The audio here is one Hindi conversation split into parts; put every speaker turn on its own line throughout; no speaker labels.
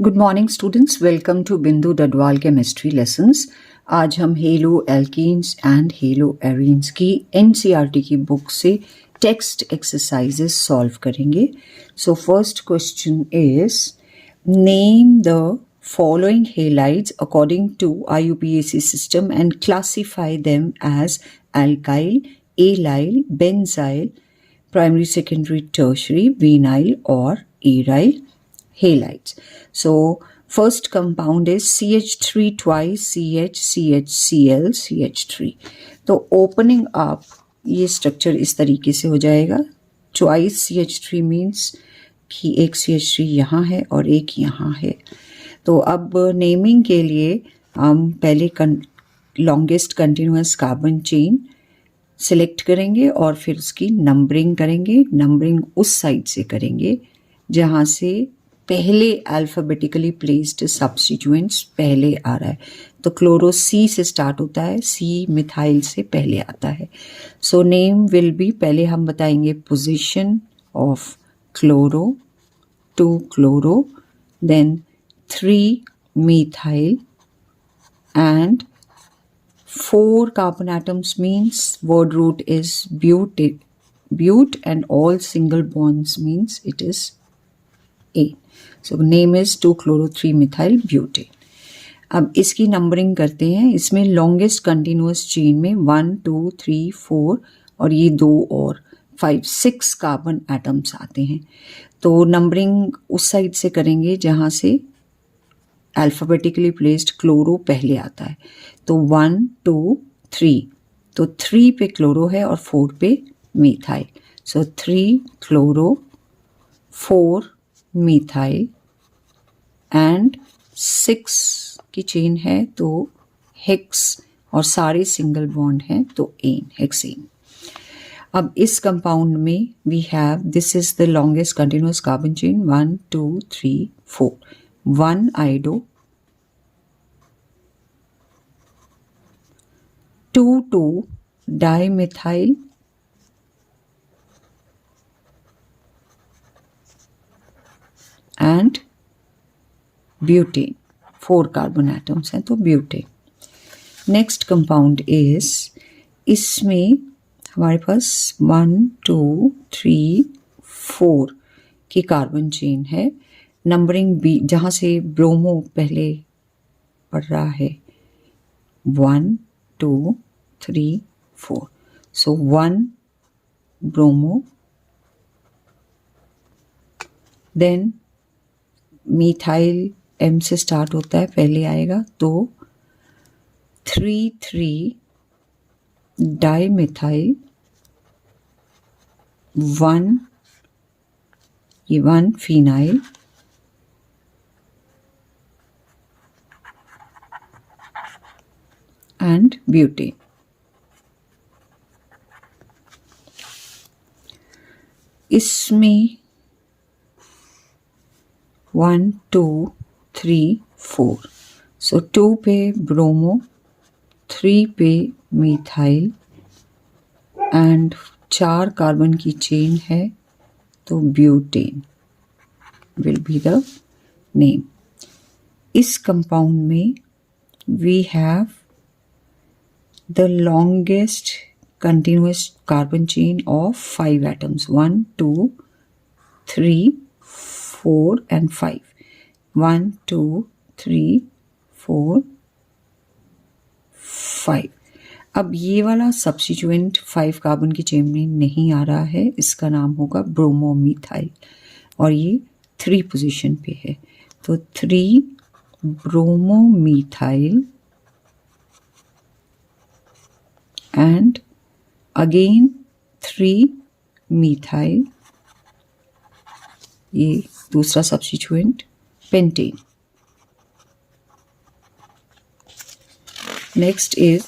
Good morning students, welcome to Bindu Dadwal chemistry lessons. आज हम halo alkanes and halo arenes की एनसीईआरटी की बुक से टेक्स्ट एक्सरसाइजेस सॉल्व करेंगे। So first question is name the following halides according to IUPAC system and classify them as alkyl, allyl, benzyl, primary, secondary, tertiary, vinyl or aryl halides. So first compound is CH3 twice CH, CHCl, CH3. तो opening up ये structure इस तरीके से हो जाएगा। Twice CH3 means कि एक CH3 यहाँ है और एक यहाँ है। तो अब नेमिंग के लिए हम पहले longest continuous carbon chain select करेंगे और फिर उसकी नंबरिंग करेंगे। नंबरिंग उस साइड से करेंगे जहाँ से पहले अल्फ़ाबेटिकली प्लेस्ड सब्स्टिट्यूएंट्स पहले आ रहा है। तो क्लोरो सी से स्टार्ट होता है, सी मिथाइल से पहले आता है। सो नेम विल बी, पहले हम बताएंगे position of chloro, 2 chloro, then 3 methyl and 4 carbon atoms means word root is bute and all single bonds means it is ane. So name is 2-chloro 3-methyl butane. अब इसकी नंबरिंग करते हैं। इसमें लॉन्गेस्ट कंटिन्यूस चेन में 1 2 3 4 और ये 2 और 5 6 कार्बन एटम्स आते हैं। तो नंबरिंग उस साइड से करेंगे जहाँ से अल्फ़ाबेटिकली प्लेस्ड क्लोरो पहले आता है। तो 1 2 3, तो 3 पे क्लोरो है और 4 पे methyl. So 3 chloro 4 methyl and 6 की चेन है तो हेक्स और सारे सिंगल बॉन्ड हैं तो एन, हेक्सेन। अब इस कंपाउंड में we have, this is the longest continuous carbon chain, 1 2 3 4, 1 iodo, 2 dimethyl, and butane, 4 carbon atoms हैं तो ब्यूटेन। नेक्स्ट कंपाउंड इज, इसमें हमारे पास 1 2 3 4 की कार्बन चेन है। नंबरिंग बी, जहाँ से ब्रोमो पहले पड़ रहा है, 1 2 3 4, सो 1 ब्रोमो, देन मिथाइल एम से स्टार्ट होता है, पहले आएगा तो 3 डाईमिथाइल, 1 ये 1 फिनाइल, and butane. इसमें 1 2 3 4, सो 2 पे ब्रोमो, 3 पे मिथाइल एंड 4 कार्बन की चेन है तो butane will be the name. इस कंपाउंड में we have the longest continuous carbon chain of 5 atoms, 1 2 3 4 and 5, 1 2 3 4 5। अब ये वाला सब्स्टिट्यूएंट 5 कार्बन की चेन में नहीं आ रहा है, इसका नाम होगा ब्रोमोमिथाइल और ये 3 पोजीशन पे है। तो 3 ब्रोमोमिथाइल and again 3 methyl, ये दूसरा substituent pentane. Next is,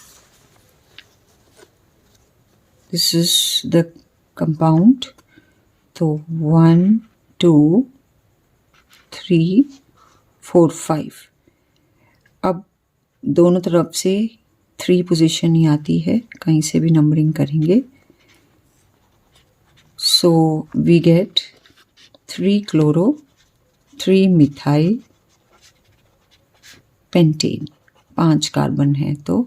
this is the compound, तो 1 2 3 4 5। अब दोनों तरफ से 3 पोजीशन ही आती है, कहीं से भी नंबरिंग करेंगे। So we get 3 chloro, 3 methyl pentane, 5 carbon है तो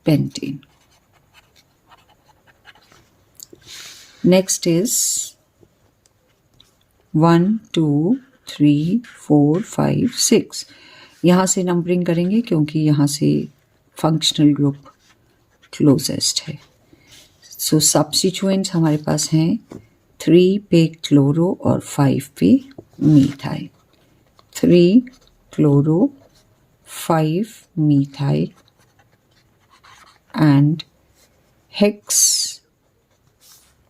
पेंटेन. Next is 1 2 3 4 5 6. यहाँ से नंबरिंग करेंगे क्योंकि यहाँ से फंक्शनल ग्रुप क्लोजेस्ट है. सो सब्स्टिट्यूएंट्स हमारे पास हैं 3 पे क्लोरो और 5 पे methyl. 3 chloro 5 methyl and hex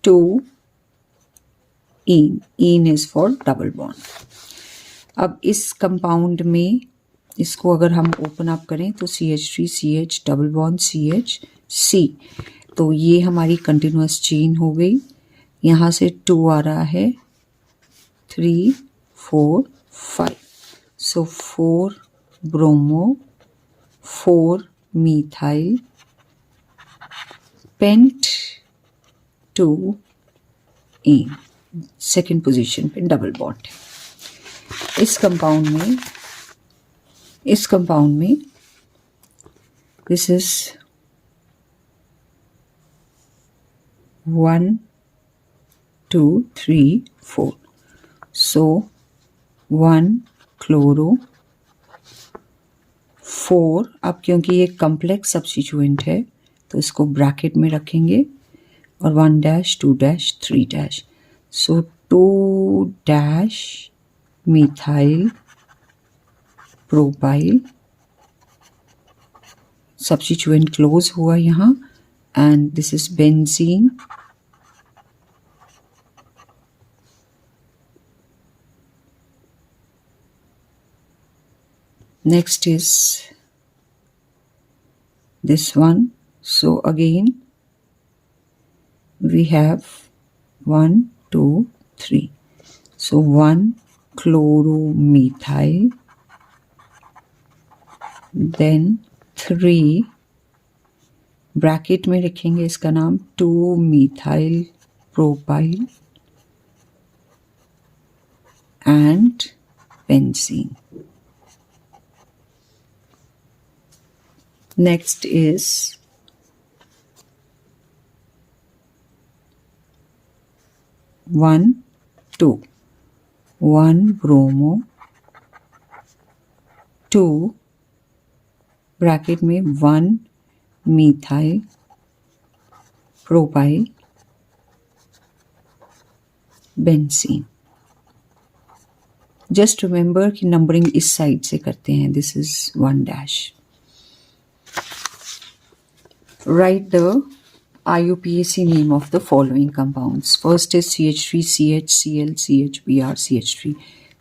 2 ene. Ene is for double bond. अब इस कंपाउंड में इसको अगर हम ओपन अप करें तो CH3 CH double bond CH C, तो ये हमारी कंटिन्यूअस चेन हो गई. यहाँ से 2 आ रहा है 3 4 5. So 4 bromo 4 methyl pent 2 ene. Second position पे डबल बॉन्ड है. इस कंपाउंड में दिस इज 1 2 3 4. So 1 chloro 4. अब क्योंकि ये कम्प्लेक्स सब्स्टिट्यूएंट है तो इसको ब्रैकेट में रखेंगे और 1 डैश 2 डैश 3 डैश. सो 2 dash methyl propyl. Substituent close हुआ यहाँ and this is benzene. Next is this one. So again we have 1 2 3. So 1 chloromethyl, then 3 bracket में लिखेंगे इसका नाम 2 methyl propyl and benzene. Next is 1 2. 1 bromo 2 bracket में 1 methyl propyl benzene. Just remember कि नंबरिंग इस साइड से करते हैं. This is 1 dash. Write the IUPAC name of the following compounds. First is CH3 CH Cl CH Br CH3.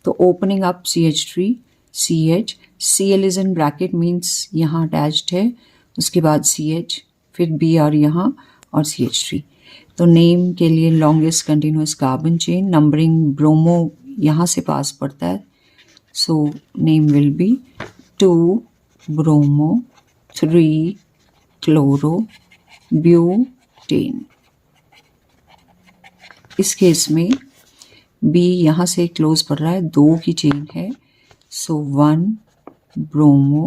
तो opening up CH3 CH, Cl is in bracket means यहाँ attached है, उसके बाद CH, फिर Br यहाँ और CH3. तो नेम के लिए longest continuous carbon chain. Numbering bromo यहाँ से पास पड़ता है, so name will be 2 bromo 3 chloro butane. इस केस में बी यहाँ से क्लोज पड़ रहा है, 2 की चेन है, सो 1 bromo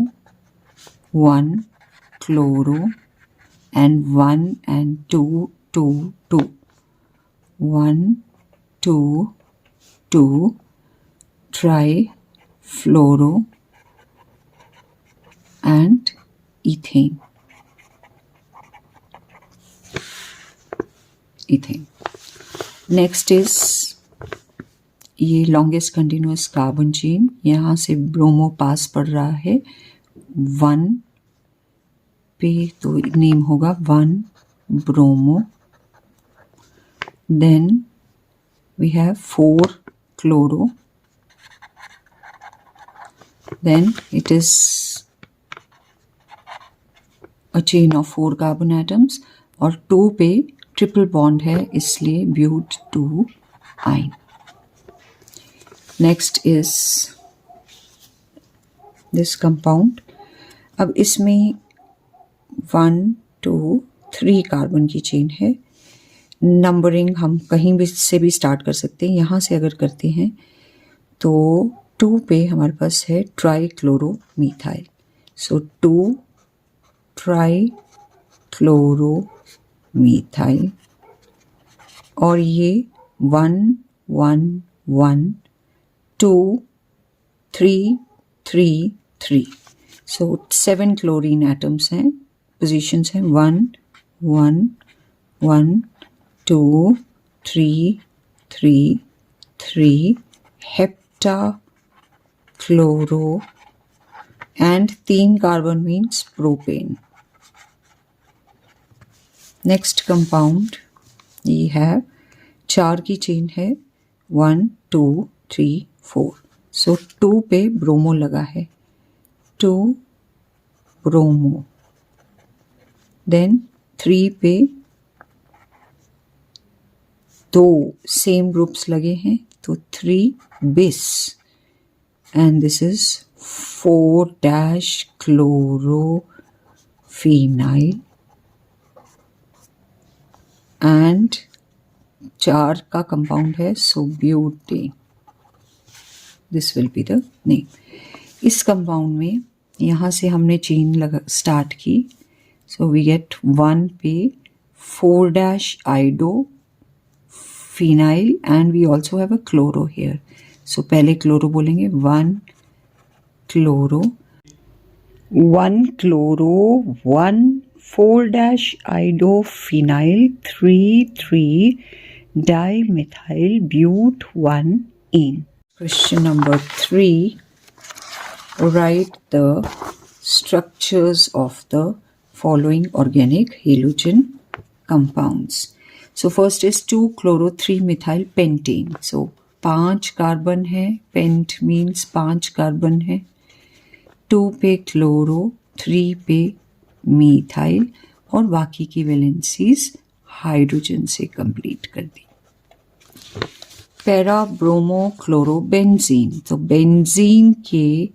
1 chloro and 1 and 2 2 2 1 2 2 try fluoro and ethane. Ethane. Next is ये लॉन्गेस्ट कंटिन्यूस कार्बन चेन. यहाँ से ब्रोमो पास पड़ रहा है 1 पे, तो नेम होगा 1 bromo. Then we have 4 chloro. Then it is a chain of 4 carbon atoms और 2 पे ट्रिपल बॉन्ड है, इसलिए ब्यूट 2 आइन. Next is this compound. अब इसमें 1 2 3 कार्बन की चेन है. नंबरिंग हम कहीं भी से भी स्टार्ट कर सकते हैं. यहाँ से अगर करते हैं तो 2 पे हमारे पास है ट्राइक्लोरोमीथाइल, सो 2 ट्राइक्लोरोमीथाइल, और ये 1 1 1 2 3 3 3, सो 7 क्लोरीन एटम्स हैं, पोजीशंस हैं 1 1 1 2 3 3 3, hepta chloro, and 3 carbon means propane. Next compound ये है 4 की चेन है 1 2 3 4, सो 2 पे ब्रोमो लगा है, 2 ब्रोमो, देन 3 पे 2 सेम ग्रुप्स लगे हैं तो 3 बिस, and this is 4-chlorophenyl, and 4 का कंपाउंड है so butane, this will be the name. इस कंपाउंड में यहाँ से हमने चेन लगा स्टार्ट की, सो वी गेट 1 पे 4-iodophenyl and we also have a chloro here, so पहले क्लोरो बोलेंगे, 1 chloro 1 4-iodophenyl 3 but 1-ene. Question number 3, write the structures of the following organic halogen compounds. So first is 2-chloro-3-methyl pentane, so 5 carbon है, पेंट मीन्स 5 कार्बन है, 2 पे क्लोरो, 3 पे मीथाइल, और बाकी की वैलेंसीज हाइड्रोजन से कंप्लीट कर दी। पैरा ब्रोमो क्लोरो बेंजीन, तो बेंजीन के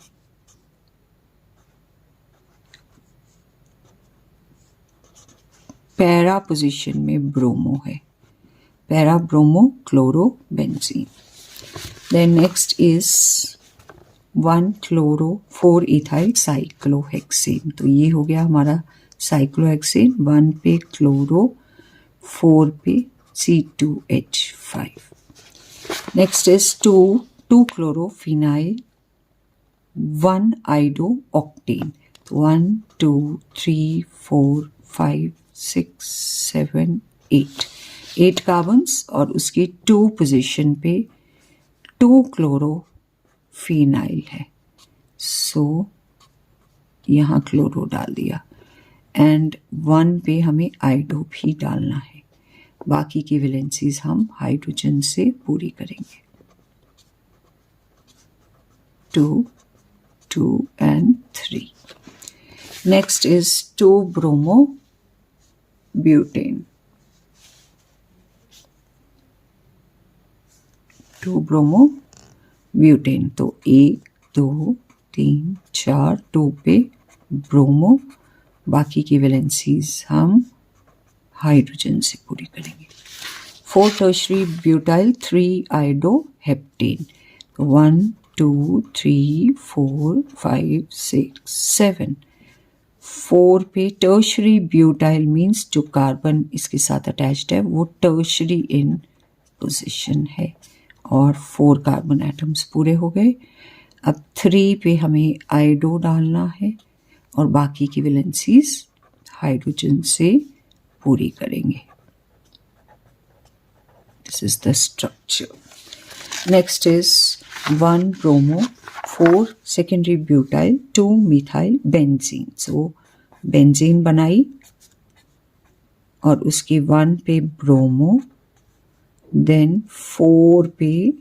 पैरा पोजीशन में ब्रोमो है, para bromo chloro benzene. Then next is 1-chloro-4-ethyl cyclohexane, तो ये हो गया हमारा साइक्लोहेक्सेन, 1 पे क्लोरो, 4 पे C2H5। Next is 2-chloro-phenyl 1-iodo-octane, तो 1 2 3 4 5 6 7 8 कार्बन्स, और उसकी 2 पोजीशन पे 2-chloro-phenyl है, सो यहाँ क्लोरो डाल दिया, एंड 1 पे हमें आइडो भी डालना है, बाकी की वैलेंसीज हम हाइड्रोजन से पूरी करेंगे, 2 2 and 3। Next is 2-bromo-butane, 2-bromo-butane, तो 1 2 3 4, 2 पे ब्रोमो, बाकी की वैलेंसीज हम हाइड्रोजन से पूरी करेंगे, 4-tertiary butyl 3-iodoheptane, 1 2 3 4 5 6 7, 4 पे tertiary butyl मीन्स जो कार्बन इसके साथ अटैच्ड है वो tertiary इन पोजिशन है, और 4 कार्बन एटम्स पूरे हो गए। अब 3 पे हमें आइडो डालना है, और बाकी की वैलेंसीज हाइड्रोजन से पूरी करेंगे। This is the structure. Next is 1-bromo-4 secondary butyl 2-methyl benzene, so benzene बनाई, और उसकी 1 पे ब्रोमो, देन 4 पे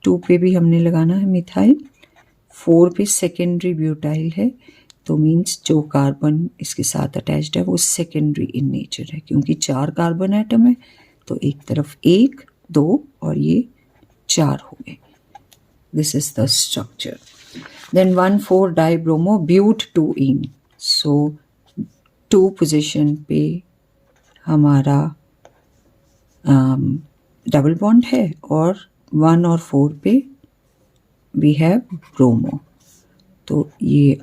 2 पे भी हमने लगाना है मिथाइल, 4 पे सेकेंडरी ब्यूटाइल है, तो मीन्स जो कार्बन इसके साथ अटैच्ड है वो सेकेंडरी इन नेचर है, क्योंकि 4 कार्बन एटम है तो एक तरफ 1 2 और ये 4 हो गए। This is the structure. Then 1,4-dibromo-but-2-ene, so 2 position पे हमारा डबल बॉन्ड है, और 1 और 4 पे वी हैव ब्रोमो, तो ये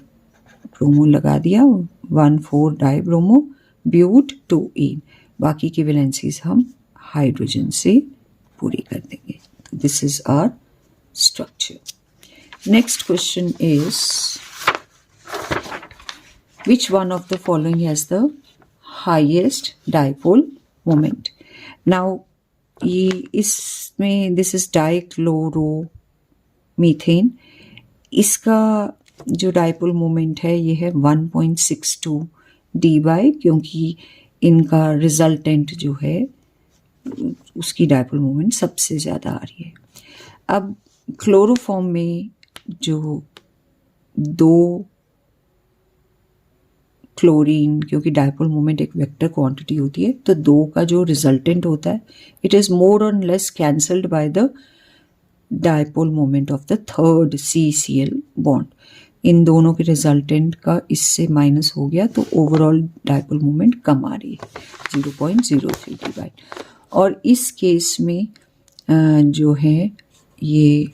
ब्रोमो लगा दिया, 1,4 डाई ब्रोमो ब्यूट 2ene। बाकी की वैलेंसीज हम हाइड्रोजन से पूरी कर देंगे। तो this is our structure. Next question is which one of the following has the highest dipole moment? Now ये इसमें दिस इज डाइक्लोरोमीथेन, इसका जो डाइपोल मोमेंट है ये है 1.62 डी बाई, क्योंकि इनका रिजल्टेंट जो है उसकी डाइपोल मोमेंट सबसे ज़्यादा आ रही है। अब क्लोरोफॉर्म में जो दो क्लोरीन, क्योंकि डाइपोल मोमेंट एक वेक्टर क्वांटिटी होती है, तो दो का जो रिजल्टेंट होता है इट इज़ मोर और less cancelled by the dipole moment of the third CCl bond. इन दोनों के रिजल्टेंट का इससे माइनस हो गया, तो ओवरऑल डाइपोल मोमेंट कम आ रही है 0.03 डी बाई। और इस केस में जो है ये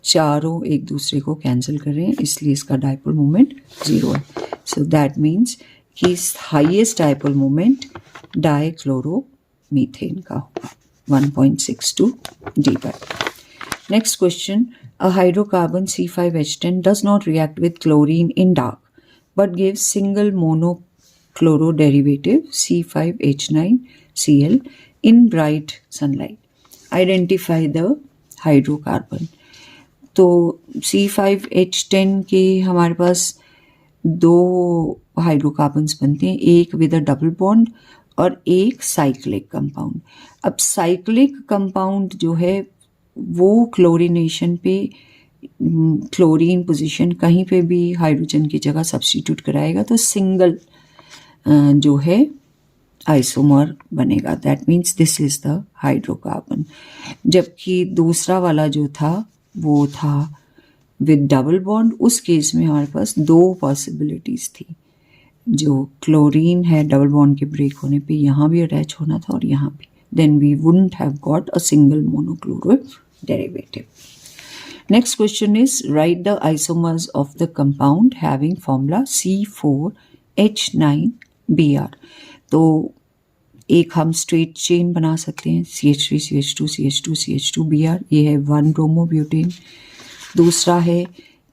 चारों एक दूसरे को कैंसिल कर रहे हैं, इसलिए इसका डाइपोल मोमेंट 0 है। सो दैट मीन्स कि हाईएस्ट डाइपोल मोमेंट डाइक्लोरोमीथेन का होगा 1.62 D by. Next question, a hydrocarbon C5H10 does not react with chlorine in dark but gives single monochloro derivative C5H9Cl in bright sunlight. Identify the hydrocarbon. तो C5H10 के हमारे पास दो हाइड्रोकार्बन्स बनते हैं, एक विद अ डबल बॉन्ड और एक साइक्लिक कंपाउंड। अब साइक्लिक कंपाउंड जो है वो क्लोरीनेशन पे क्लोरीन पोजीशन कहीं पे भी हाइड्रोजन की जगह सब्स्टिट्यूट कराएगा तो सिंगल जो है आइसोमर बनेगा, that means this is the hydrocarbon. जबकि दूसरा वाला जो था वो था विद डबल बॉन्ड, उस केस में हमारे पास दो पॉसिबिलिटीज थी। जो क्लोरीन है डबल बॉन्ड के ब्रेक होने पे यहाँ भी अटैच होना था और यहाँ भी, then we wouldn't have got a single monochloro derivative. Next question is write the isomers of the compound having formula C4H9Br. तो एक हम स्ट्रेट चेन बना सकते हैं CH3 CH2 CH2 CH2 Br, ये है 1 ब्रोमोब्यूटेन। दूसरा है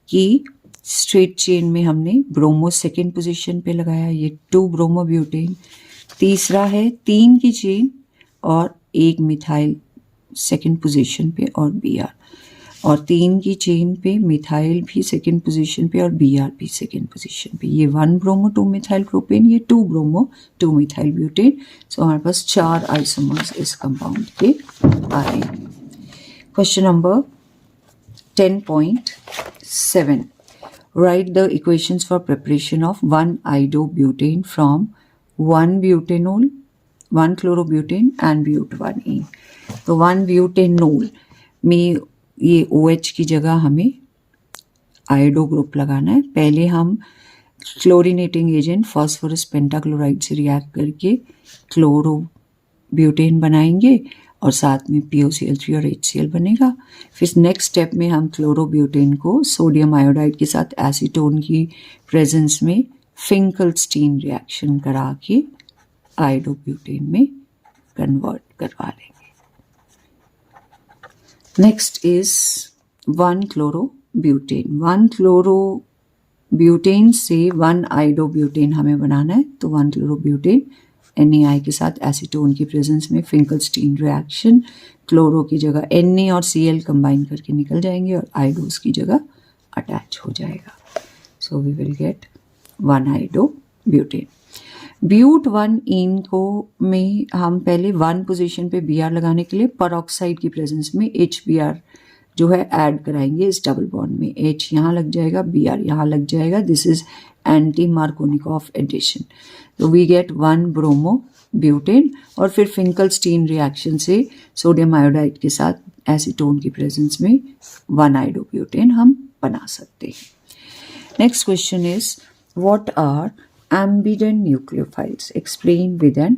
कि स्ट्रेट चेन में हमने ब्रोमो सेकेंड पोजीशन पे लगाया, ये 2 ब्रोमोब्यूटेन। तीसरा है 3 की चेन और एक मिथाइल सेकेंड पोजीशन पे और Br, और 3 की चेन पे मिथाइल भी सेकेंड पोजीशन पे और Br भी सेकेंड पोजीशन पे। ये 1 ब्रोमो 2 मिथाइल प्रोपेन, ये 2 ब्रोमो 2 मिथाइल ब्यूटेन। सो हमारे पास 4 आइसोमर्स इस कंपाउंड के आ रहे हैं। Question number 10.7, write the equations for preparation of 1-iodobutane from 1-butanol, 1-chlorobutane and but1ene। तो 1-butanol में ये OH की जगह हमें आयोडो ग्रुप लगाना है। पहले हम क्लोरीनेटिंग एजेंट फास्फोरस पेंटाक्लोराइड से रिएक्ट करके क्लोरोब्यूटेन बनाएंगे और साथ में POCl3 और HCl बनेगा। फिर नेक्स्ट स्टेप में हम क्लोरोब्यूटेन को सोडियम आयोडाइड के साथ एसीटोन की प्रेजेंस में फिंकलस्टीन रिएक्शन करा के आयोडोब्यूटेन में कन्वर्ट करवा लेंगे। Next is 1-chlorobutane। 1-chlorobutane से 1-iodobutane हमें बनाना है, तो 1-chlorobutane NaI के साथ एसीटोन की प्रेजेंस में फिंकलस्टीन रिएक्शन, क्लोरो की जगह Na और Cl कंबाइन करके निकल जाएंगे और आयोडोस की जगह अटैच हो जाएगा। So we will get 1-iodobutane। but1ene को में हम पहले 1 पोजीशन पे Br लगाने के लिए परऑक्साइड की प्रेजेंस में HBr जो है ऐड कराएंगे इस डबल बॉन्ड में। H यहाँ लग जाएगा, Br यहाँ लग जाएगा। This is anti Markovnikov addition. तो वी गेट 1 ब्रोमोब्यूटेन और फिर फिंकलस्टीन रिएक्शन से सोडियम आयोडाइड के साथ एसीटोन की प्रेजेंस में 1-iodobutane हम बना सकते हैं। Next question is what are ambident nucleophiles? Explain with an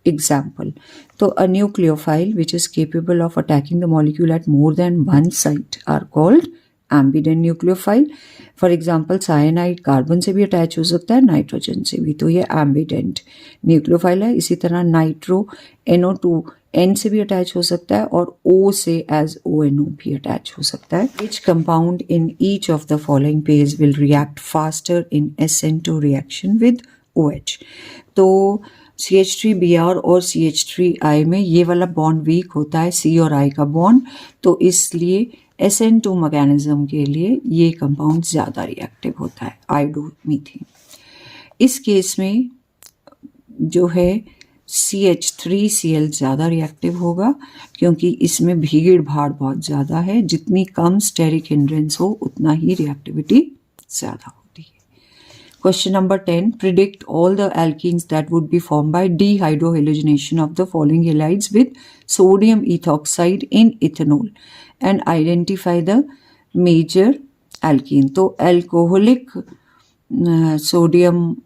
example. So a nucleophile which is capable of attacking the molecule at more than one site are called ambient nucleophile. For example cyanide carbon से भी अटैच हो सकता है, नाइट्रोजन से भी, तो ये एम्बिडेंट न्यूक्लियोफाइल है। इसी तरह नाइट्रो NO2 N से भी अटैच हो सकता है और O से एज ONO भी अटैच हो सकता है। Which compound in each of the following pairs will react faster in SN2 reaction with OH? तो CH3Br और CH3I में ये वाला बॉन्ड वीक होता है, C और I का बॉन्ड, तो इसलिए SN2 मैकेनिज्म के लिए ये कंपाउंड ज़्यादा रिएक्टिव होता है, आयोडोमीथेन। इस केस में जो है CH3Cl ज़्यादा रिएक्टिव होगा क्योंकि इसमें भीड़ भाड़ बहुत ज़्यादा है, जितनी कम स्टेरिक हिंड्रेंस हो उतना ही रिएक्टिविटी ज़्यादा होती है। Question number 10. Predict all the alkenes that would be formed by dehydrohalogenation of the following halides with sodium ethoxide in ethanol and identify the major alkene. तो alcoholic सोडियम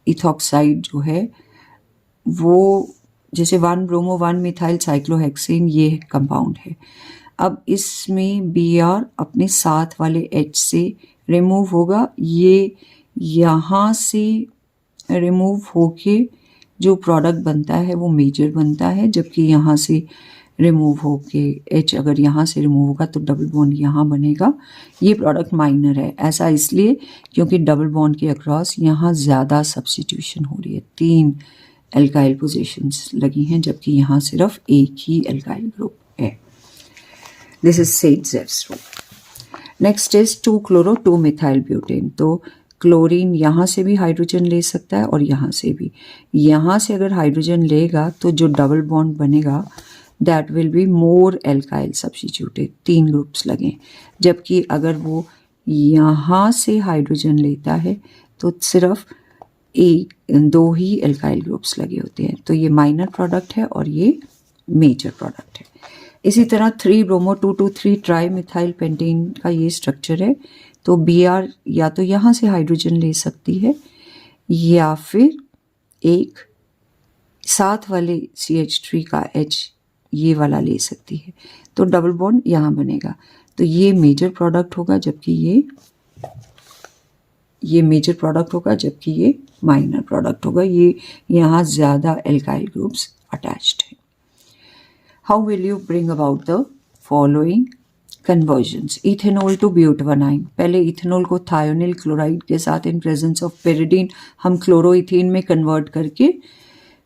इथॉक्साइड जो है वो जैसे 1-ब्रोमो 1-मिथाइल साइक्लोहेक्सेन ये कंपाउंड है। अब इसमें Br अपने साथ वाले H से रिमूव होगा, ये यहाँ से रिमूव होके जो प्रोडक्ट बनता है वो मेजर बनता है, जबकि यहाँ से रिमूव होके H अगर यहाँ से रिमूव होगा तो डबल बॉन्ड यहाँ बनेगा, ये प्रोडक्ट माइनर है। ऐसा इसलिए क्योंकि डबल बॉन्ड के अक्रॉस यहाँ ज़्यादा सब्स्टिट्यूशन हो रही है, 3 एल्काइल पोजीशंस लगी हैं, जबकि यहाँ सिर्फ एक ही एल्काइल ग्रुप है। This is Saytzeff's rule. Next is 2-chloro-2-methyl butane. तो क्लोरीन यहाँ से भी हाइड्रोजन ले सकता है और यहाँ से भी। यहाँ से अगर हाइड्रोजन लेगा तो जो डबल बॉन्ड बनेगा that will be more alkyl substituted, 3 groups लगें, जबकि अगर वो यहाँ से हाइड्रोजन लेता है तो सिर्फ 2 ही एल्काइल ग्रुप्स लगे होते हैं। तो ये माइनर प्रोडक्ट है और ये मेजर प्रोडक्ट है। इसी तरह 3-bromo-2,2,3 ट्राई-मिथाइल पेंटेन का ये स्ट्रक्चर है। तो Br या तो यहाँ से हाइड्रोजन ले सकती है या फिर एक साथ वाले CH3 का H ये वाला ले सकती है, तो डबल बॉन्ड यहाँ बनेगा। तो ये मेजर प्रोडक्ट होगा जबकि ये मेजर प्रोडक्ट होगा जबकि ये माइनर प्रोडक्ट होगा। ये यहाँ ज़्यादा एल्काइल ग्रुप्स अटैच्ड है। How will you bring about the following conversions? Ethanol to butadiene। पहले इथेनॉल को थायोनिल क्लोराइड के साथ इन प्रेजेंस ऑफ पेरिडीन हम क्लोरोइथेन में कन्वर्ट करके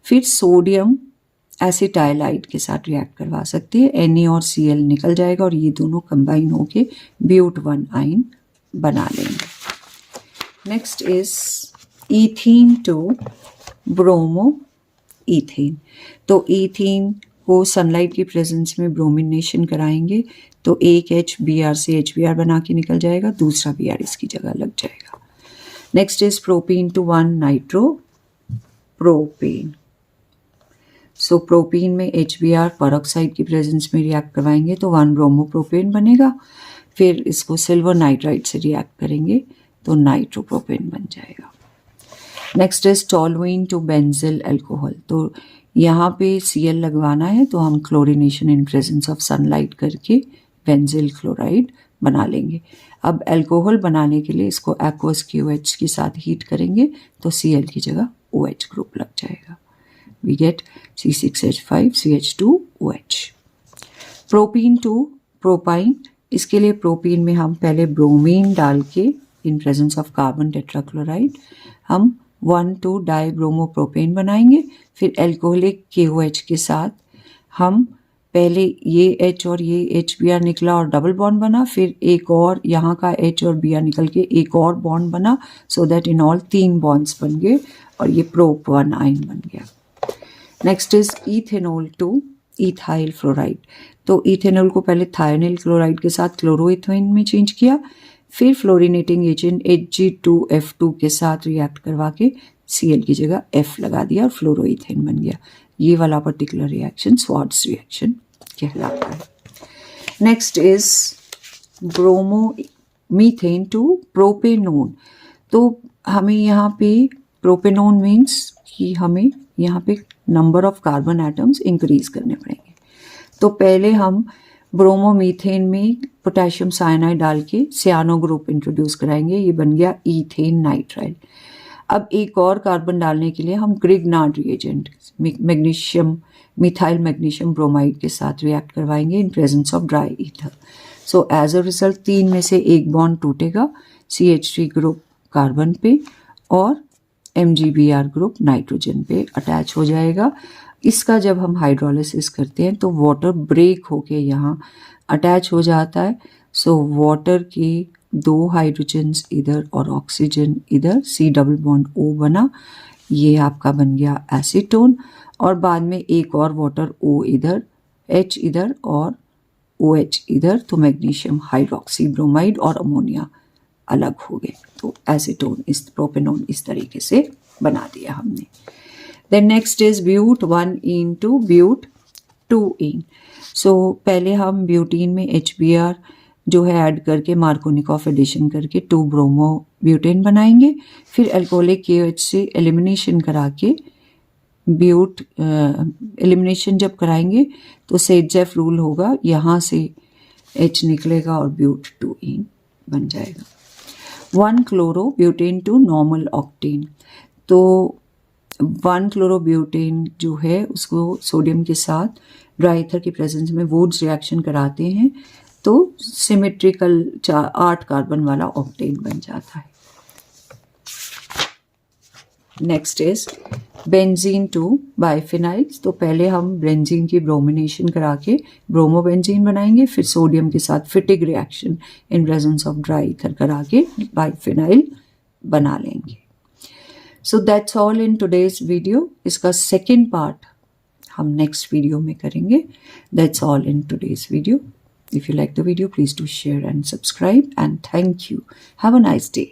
फिर सोडियम एसिटाइलाइड के साथ रिएक्ट करवा सकते हैं। Na और Cl निकल जाएगा और ये दोनों कंबाइन होके ब्यूट-1 आयन बना लेंगे। Next is ethene to bromo ethane. तो ईथीन को सनलाइट की प्रेजेंस में ब्रोमिनेशन कराएंगे तो एक H Br से HBr बना के निकल जाएगा, दूसरा Br इसकी जगह लग जाएगा। Next is propene to 1 nitro propane. So propene में HBr परऑक्साइड की प्रेजेंस में रिएक्ट करवाएंगे तो 1-ब्रोमो प्रोपेन बनेगा, फिर इसको सिल्वर नाइट्राइड से रिएक्ट करेंगे तो नाइट्रोप्रोपेन बन जाएगा। Next is toluene to benzyl alcohol. तो यहाँ पे Cl लगवाना है तो हम chlorination in presence of sunlight करके बेंजिल क्लोराइड बना लेंगे। अब अल्कोहल बनाने के लिए इसको एक्वस QH के साथ हीट करेंगे तो Cl की जगह OH ग्रुप लग जाएगा। We get C6H5CH2OH। Propene to propyne, इसके लिए प्रोपीन में हम पहले ब्रोमीन डाल के in presence of carbon tetrachloride हम 1,2-डाइब्रोमोप्रोपेन बनाएंगे। फिर एल्कोहलिक KOH के साथ हम पहले ये H और ये HBr निकला और डबल बॉन्ड बना, फिर एक और यहाँ का H और Br निकल के एक और बॉन्ड बना, so that in all 3 bonds बन गए और ये प्रोप-1 आयन बन गया। Next is ethanol two ethyl fluoride. तो इथेनॉल को पहले थायोनिल क्लोराइड के साथ क्लोरोइथेन में चेंज किया, फिर फ्लोरिनेटिंग एजेंट Hg2F2 के साथ रिएक्ट करवा के Cl की जगह F लगा दिया और फ्लोरोइथेन बन गया। ये वाला पर्टिकुलर रिएक्शन स्वार्ट्ज रिएक्शन कहलाता है। Next is bromo methane to propanone. तो हमें यहाँ पे प्रोपेनोन मीन्स कि हमें यहाँ पे number of carbon atoms increase करने पड़ेंगे। तो पहले हम ब्रोमोमीथेन में पोटेशियम साइनाइड डाल के सियानो ग्रुप इंट्रोड्यूस कराएंगे, ये बन गया ईथेन नाइट्राइल। अब एक और कार्बन डालने के लिए हम Grignard reagent magnesium methyl magnesium bromide के साथ रिएक्ट करवाएंगे in presence of dry ether. So as a result 3 में से एक बॉन्ड टूटेगा CH3 ग्रुप कार्बन पे और MgBr ग्रुप नाइट्रोजन पे अटैच हो जाएगा। इसका जब हम हाइड्रोलिसिस करते हैं तो वाटर ब्रेक होके यहाँ अटैच हो जाता है। सो वाटर की 2 हाइड्रोजन्स इधर और ऑक्सीजन इधर, C डबल बॉन्ड O बना, ये आपका बन गया एसीटोन। और बाद में एक और वाटर O इधर, H इधर और OH इधर, तो मैग्नीशियम हाइड्रोक्सी ब्रोमाइड और अमोनिया अलग हो गए, तो एसीटोन इस प्रोपेनोन इस तरीके से बना दिया हमने। Then next is but 1ene to but 2ene। सो पहले हम ब्यूटीन में HBr जो है ऐड करके मार्कोनिकॉफ एडिशन करके 2 ब्रोमो ब्यूटेन बनाएंगे। फिर अल्कोहलिक KOH से एलिमिनेशन करा के ब्यूट एलिमिनेशन जब कराएंगे तो सेडजेफ रूल होगा, यहाँ से H निकलेगा और ब्यूट 2ene बन जाएगा। 1 chloro butane two normal octane. तो 1 क्लोरो ब्यूटेन जो है उसको सोडियम के साथ ड्राई ईथर की प्रेजेंस में वुड्स रिएक्शन कराते हैं तो सिमेट्रिकल 8 कार्बन वाला ऑक्टेन बन जाता है। Next is benzene to biphenyls. तो पहले हम बेंजीन की ब्रोमिनेशन करा के ब्रोमोबेंजीन बनाएंगे, फिर सोडियम के साथ फिटिक reaction in presence of dry ether करा के बाइफिनाइल बना लेंगे। So that's all in today's video. इसका सेकेंड पार्ट हम नेक्स्ट वीडियो में करेंगे। That's all in today's video. If you like the video, please do share and subscribe, and thank you. Have a nice day.